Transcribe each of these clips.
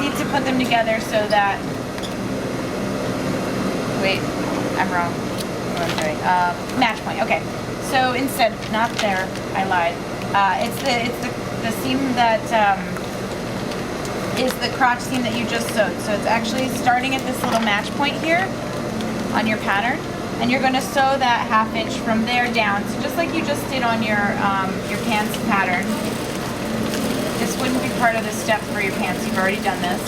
need to put them together so that, wait, I'm wrong. What am I doing? Match point, okay. So instead, not there, I lied. It's the seam that is the crotch seam that you just sewed. So it's actually starting at this little match point here on your pattern, and you're going to sew that 1/2 inch from there down. So just like you just did on your pants pattern. This wouldn't be part of the step for your pants. You've already done this.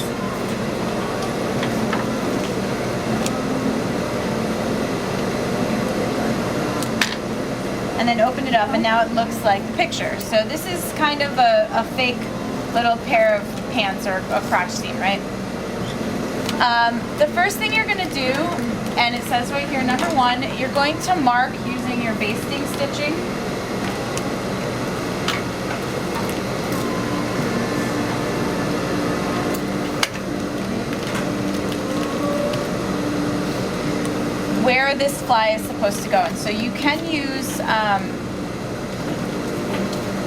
And then open it up, and now it looks like the picture. So this is kind of a fake little pair of pants or a crotch seam, right? The first thing you're going to do, and it says right here, number 1, you're going to mark using your basting stitching. Where this fly is supposed to go. And so you can use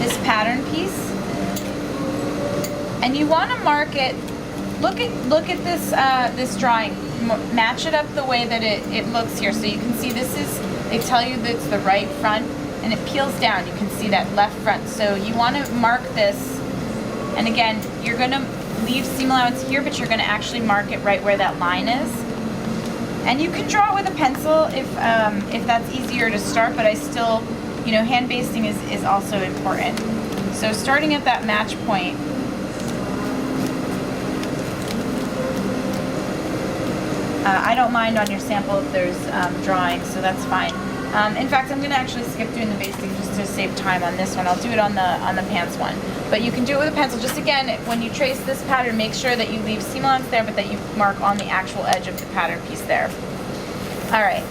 this pattern piece, and you want to mark it. Look at this this drawing. Match it up the way that it looks here. So you can see this is, they tell you that it's the right front, and it peels down. You can see that left front. So you want to mark this, and again, you're going to leave seam allowance here, but you're going to actually mark it right where that line is. And you can draw it with a pencil if that's easier to start, but I still, you know, hand basting is also important. So starting at that match point, I don't mind on your sample if there's drawings, so that's fine. In fact, I'm going to actually skip doing the basting just to save time on this one. I'll do it on the pants one. But you can do it with a pencil. Just again, when you trace this pattern, make sure that you leave seam allowance there, but that you mark on the actual edge of the pattern piece there. All right.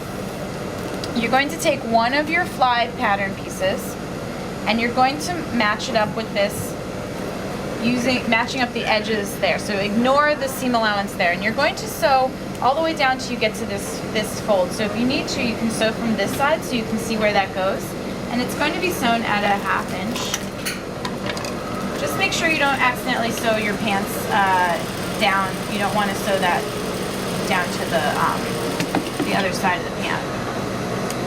You're going to take one of your fly pattern pieces, and you're going to match it up with this, matching up the edges there. So ignore the seam allowance there, and you're going to sew all the way down till you get to this fold. So if you need to, you can sew from this side so you can see where that goes. And it's going to be sewn at a 1/2 inch. Just make sure you don't accidentally sew your pants down. You don't want to sew that down to the other side of the pant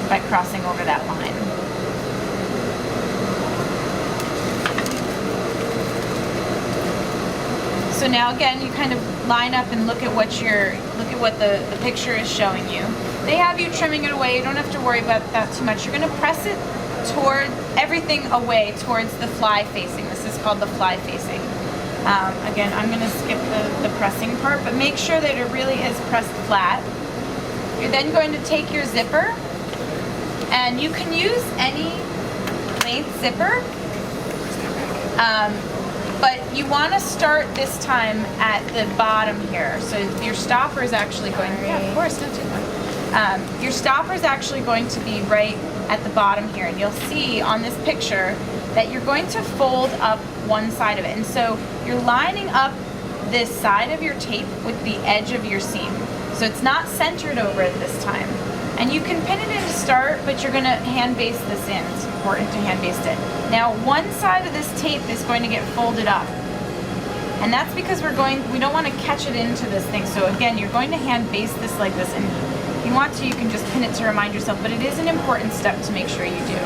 by crossing over that line. So now again, you kind of line up and look at what the picture is showing you. They have you trimming it away. You don't have to worry about that too much. You're going to press it toward everything away towards the fly facing. This is called the fly facing. Again, I'm going to skip the pressing part, but make sure that it really is pressed flat. You're then going to take your zipper, and you can use any length zipper. But you want to start this time at the bottom here. So your stopper is actually going to, yeah, of course, don't do that. Your stopper is actually going to be right at the bottom here. And you'll see on this picture that you're going to fold up one side of it. And so you're lining up this side of your tape with the edge of your seam. So it's not centered over it this time. And you can pin it in to start, but you're going to hand baste this in. It's important to hand baste it. Now, one side of this tape is going to get folded up. And that's because we don't want to catch it into this thing. So again, you're going to hand baste this like this. And if you want to, you can just pin it to remind yourself, but it is an important step to make sure you do.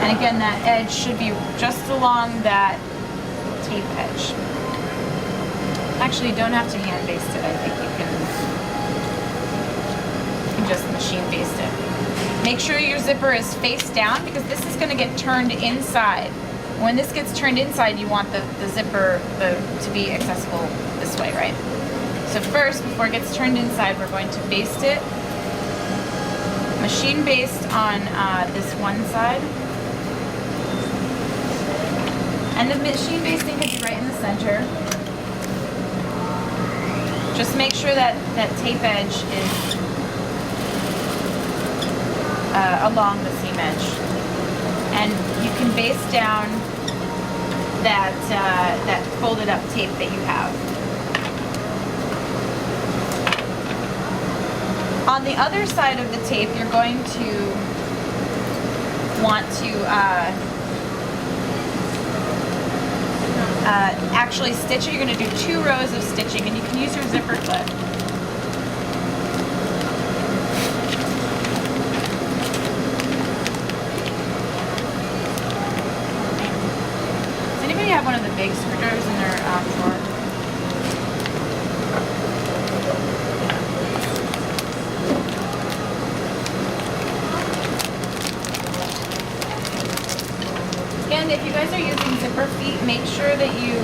And again, that edge should be just along that tape edge. Actually, you don't have to hand baste it. I think you can just machine baste it. Make sure your zipper is face down because this is going to get turned inside. When this gets turned inside, you want the zipper to be accessible this way, right? So first, before it gets turned inside, we're going to baste it. Machine baste on this one side. And the machine basting can be right in the center. Just make sure that tape edge is along the seam edge, and you can baste down that folded up tape that you have. On the other side of the tape, you're going to want to actually stitch it. You're going to do 2 rows of stitching, and you can use your zipper clip. Does anybody have one of the big screwdrivers in their drawer? And if you guys are using zipper feet, make sure that you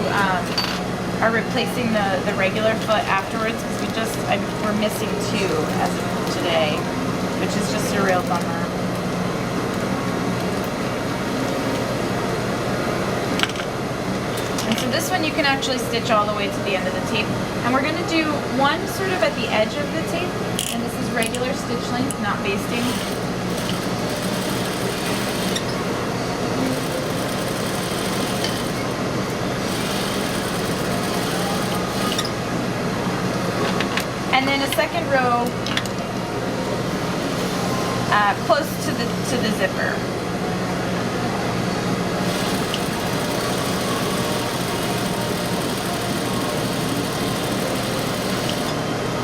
are replacing the regular foot afterwards, because we're missing 2 as of today, which is just a real bummer. And so this one you can actually stitch all the way to the end of the tape. And we're going to do one sort of at the edge of the tape, and this is regular stitch length, not basting. And then a second row close to the zipper.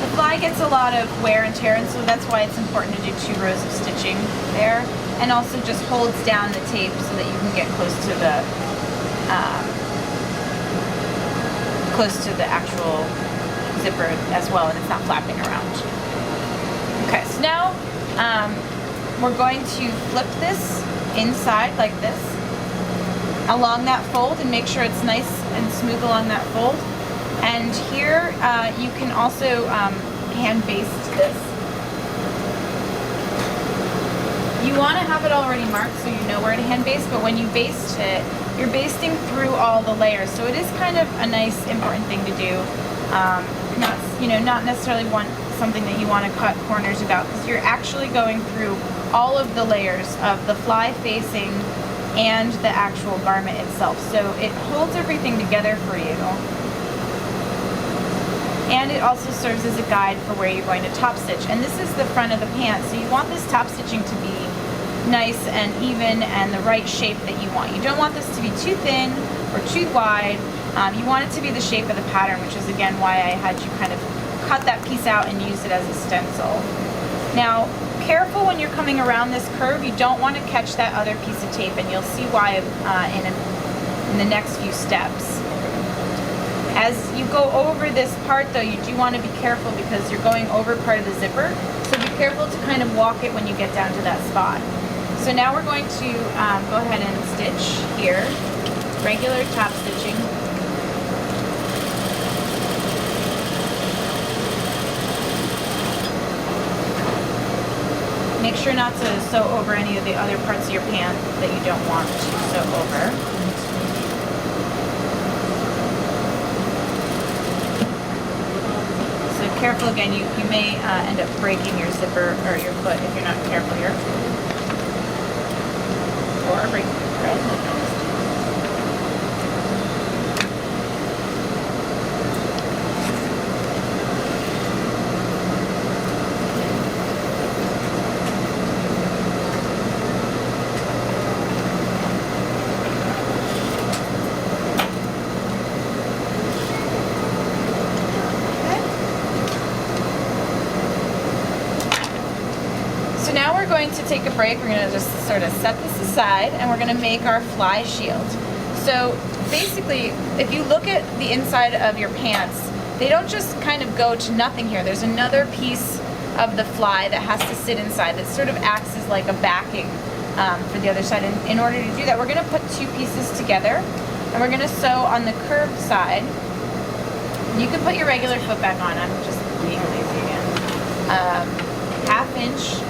The fly gets a lot of wear and tear, and so that's why it's important to do 2 rows of stitching there, and also just holds down the tape so that you can get close to the actual zipper as well, and it's not flapping around. Okay, so now we're going to flip this inside like this along that fold, and make sure it's nice and smooth along that fold. And here you can also hand baste this. You want to have it already marked so you know where to hand baste, but when you baste it, you're basting through all the layers, so it is kind of a nice important thing to do. Not necessarily something that you want to cut corners about, because you're actually going through all of the layers of the fly facing and the actual garment itself. So it holds everything together for you. And it also serves as a guide for where you're going to top stitch. And this is the front of the pants, so you want this top stitching to be nice and even and the right shape that you want. You don't want this to be too thin or too wide. You want it to be the shape of the pattern, which is again why I had you kind of cut that piece out and use it as a stencil. Now, careful when you're coming around this curve. You don't want to catch that other piece of tape, and you'll see why in the next few steps. As you go over this part though, you do want to be careful because you're going over part of the zipper, so be careful to kind of walk it when you get down to that spot. So now we're going to go ahead and stitch here, regular top stitching. Make sure not to sew over any of the other parts of your pant that you don't want to sew over. So careful again, you may end up breaking your zipper or your foot if you're not careful here. Or breaking your thread. So now we're going to take a break. We're going to just sort of set this aside, and we're going to make our fly shield. So basically, if you look at the inside of your pants, they don't just kind of go to nothing here. There's another piece of the fly that has to sit inside that sort of acts as like a backing for the other side. And in order to do that, we're going to put 2 pieces together, and we're going to sew on the curved side. You can put your regular foot back on. I'm just being lazy again. 1/2 inch.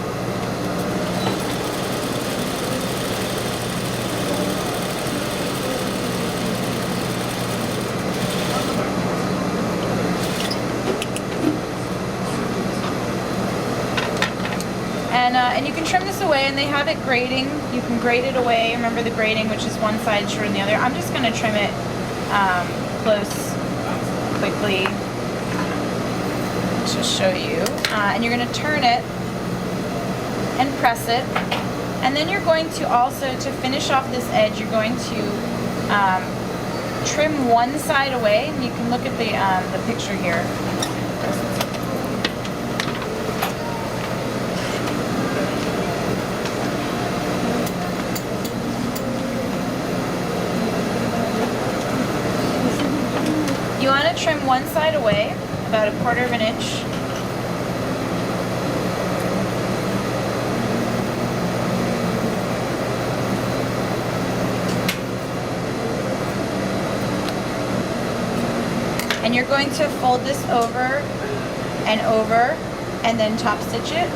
And you can trim this away, and they have it grading. You can grade it away. Remember the grading, which is one side shorter than the other. I'm just going to trim it close, quickly, to show you. And you're going to turn it and press it. And then you're going to also, to finish off this edge, you're going to trim one side away, and you can look at the picture here. You want to trim one side away, about 1/4 of an inch. And you're going to fold this over and over and then top stitch it.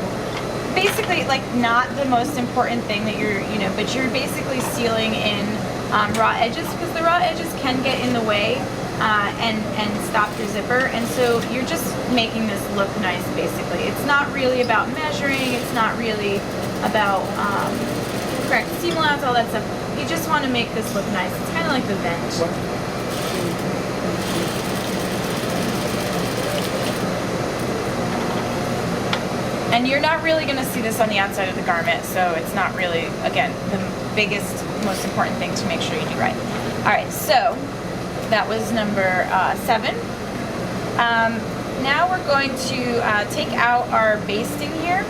Basically, like, not the most important thing that you're, but you're basically sealing in raw edges, because the raw edges can get in the way and stop your zipper. And so you're just making this look nice, basically. It's not really about measuring. It's not really about correct seam allowance, all that stuff. You just want to make this look nice. It's kind of like the vent. And you're not really going to see this on the outside of the garment, so it's not really, again, the biggest, most important thing to make sure you do right. All right, so that was number 7. Now we're going to take out our basting here.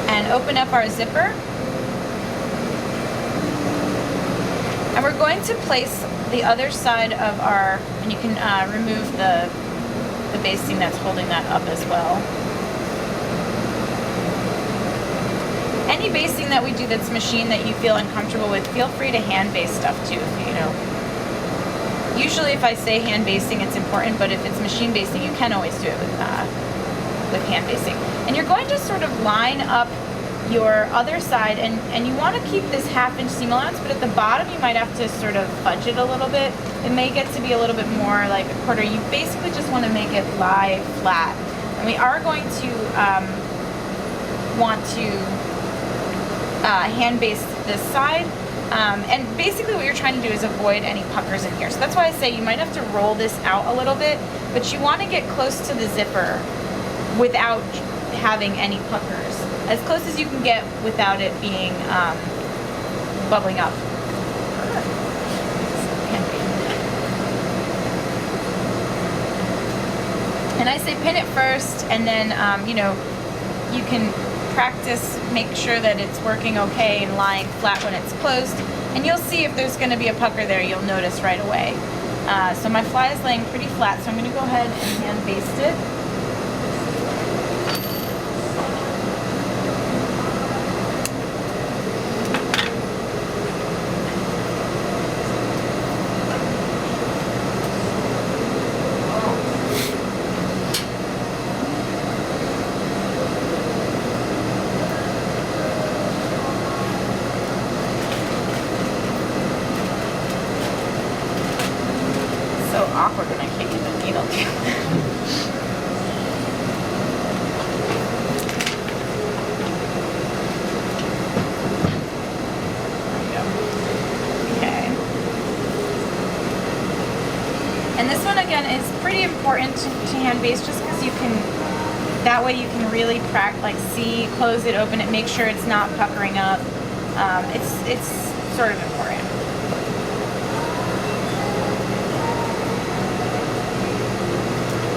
And open up our zipper. And we're going to place the other side of our, and you can remove the basting that's holding that up as well. Any basting that we do that's machined that you feel uncomfortable with, feel free to hand baste stuff too. Usually if I say hand basting, it's important, but if it's machine basting, you can always do it with hand basting. And you're going to sort of line up your other side, and you want to keep this 1/2 inch seam allowance, but at the bottom you might have to sort of fudge it a little bit. It may get to be a little bit more like 1/4. You basically just want to make it lie flat. And we are going to want to hand baste this side. And basically what you're trying to do is avoid any puckers in here. So that's why I say you might have to roll this out a little bit, but you want to get close to the zipper without having any puckers. As close as you can get without it being bubbling up. And I say pin it first, and then you can practice, make sure that it's working okay and lying flat when it's closed. And you'll see if there's going to be a pucker there, you'll notice right away. So my fly is laying pretty flat, so I'm going to go ahead and hand baste it. Awkward when I can't use a needle too. Okay. And this one again is pretty important to hand baste, just because you can, that way you can really see, close it, open it, make sure it's not puckering up. It's sort of important.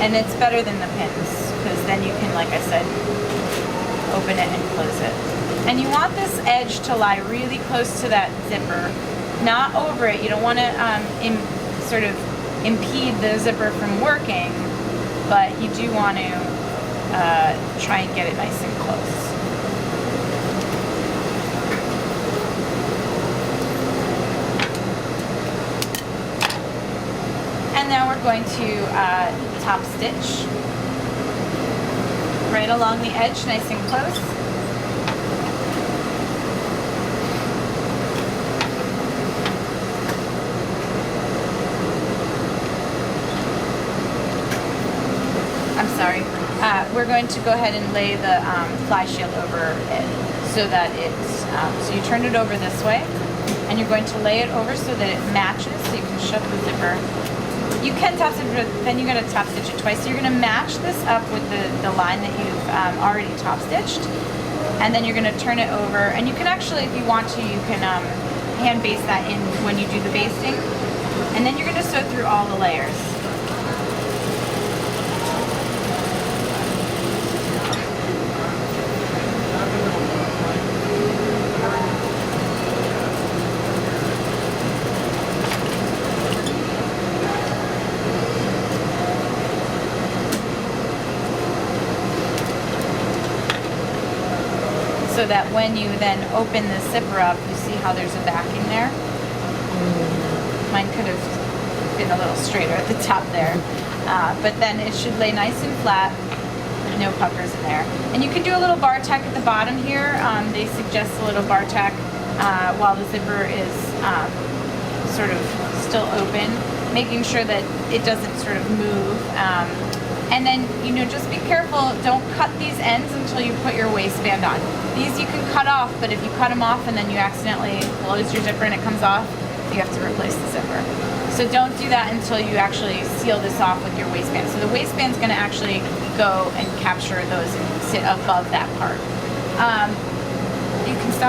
And it's better than the pins, because then you can, like I said, open it and close it. And you want this edge to lie really close to that zipper, not over it. You don't want to sort of impede the zipper from working, but you do want to try and get it nice and close. And now we're going to top stitch right along the edge, nice and close. I'm sorry. We're going to go ahead and lay the fly shield over it so that it's, so you turn it over this way, and you're going to lay it over so that it matches, so you can shut the zipper. You can top stitch, but then you're gonna top stitch it twice. So you're gonna match this up with the line that you've already top stitched, and then you're gonna turn it over. And you can actually, if you want to, you can hand baste that in when you do the basting. And then you're gonna sew through all the layers. So that when you then open the zipper up, you see how there's a backing there. Mine could have been a little straighter at the top there. But then it should lay nice and flat, no puckers in there. And you can do a little bar tack at the bottom here. They suggest a little bar tack while the zipper is sort of still open, making sure that it doesn't sort of move. And then, just be careful, don't cut these ends until you put your waistband on. These you can cut off, but if you cut them off and then you accidentally close your zipper and it comes off, you have to replace the zipper. So don't do that until you actually seal this off with your waistband. So the waistband's gonna actually go and capture those and sit above that part. You can stop